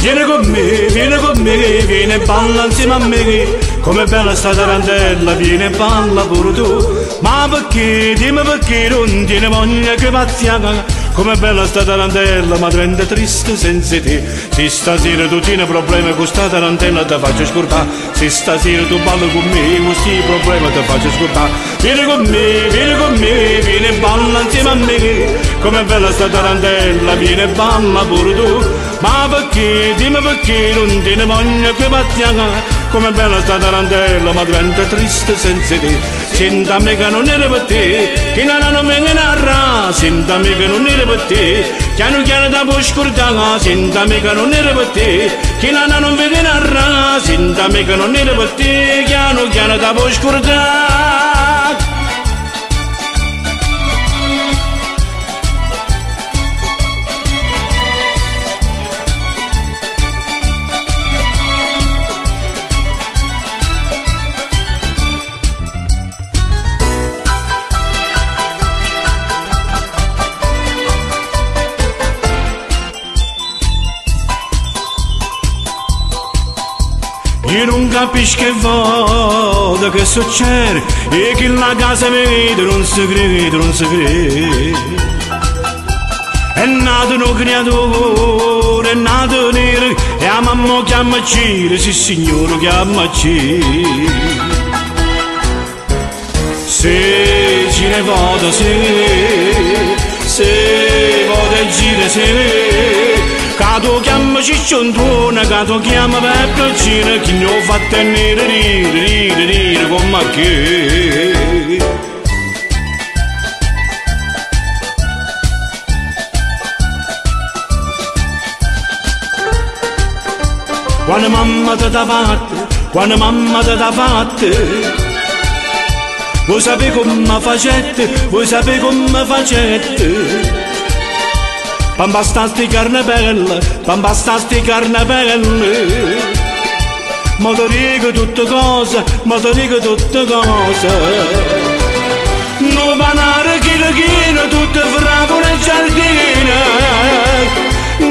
vieni con me, vieni e balla insieme a me. Come bella sta tarantella, vieni e balla pure tu. Ma perché, dimmi perché non tieni voglia che pazziaca. Come bella sta tarantella, ma rende triste senza te. Se stasera tu tieni problemi con sta tarantella ti faccio scordare. Se stasera tu balli con me, questi problemi ti faccio scordare. Vieni con me, vieni e balla insieme a me. Come bella sta tarantella, vieni e balla pure tu. Ma perché, dimmi perché non tieni voglia che pazziaca. Come bella sta tarantella, ma rende triste senza te. Sentami che non era per te, che non mi narra. Sentami che non era per te, piano piano da puoi scordare. Sentami che non era per te, che non mi narra. Sentami che non era per te, piano piano da puoi scordare. Io non capisco che vada, che succede, e che la casa vede non si crede, non si crede. È nato un creatore, è nato nero, e a mamma chiama Cire, sì signore chiama Cire. Se ci ne vado, se vado e gira, se Cato chiama cicciondona, cato chiama peppercina, chi ne ho fatto rire come che. Quando mamma ti dà fatte, quando mamma ti dà fatte, vuoi sapere come facette, vuoi sapere come facette. Pambastasti carne bella, pambastasti carne bella. Ma ti dico tutte cose, ma ti dico tutte cose. Non panare chilo, tutte fragole e giardine.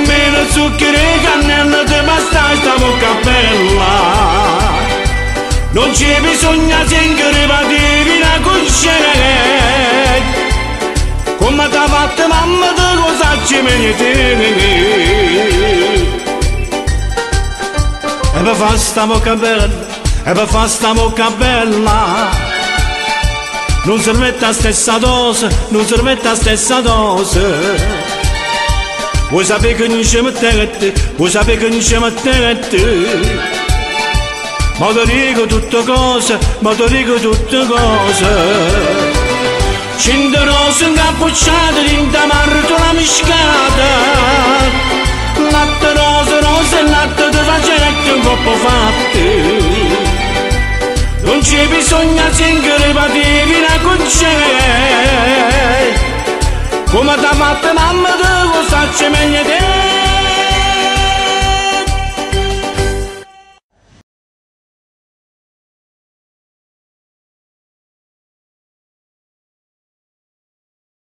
Meno zucchero e cannella, ti basta sta bocca bella. Non c'è bisogno singere, ma devi una cucina. Come t'ha fatto mamma, te cosa ci metti? E per fare sta bocca bella, e per fare sta bocca bella, non si mette la stessa dose, non si mette la stessa dose. Vuoi sapere che non ci mettete, vuoi sapere che non ci mettete. Ma ti dico tutte cose, ma ti dico tutte cose. 100 rose incappucciate, rintamarto la miscata. Latte rose, latte di facetti un po' fatte. Non c'è bisogno singere, ma devi una concere. Come t'ha fatto mamma, te lo sacci meglio te.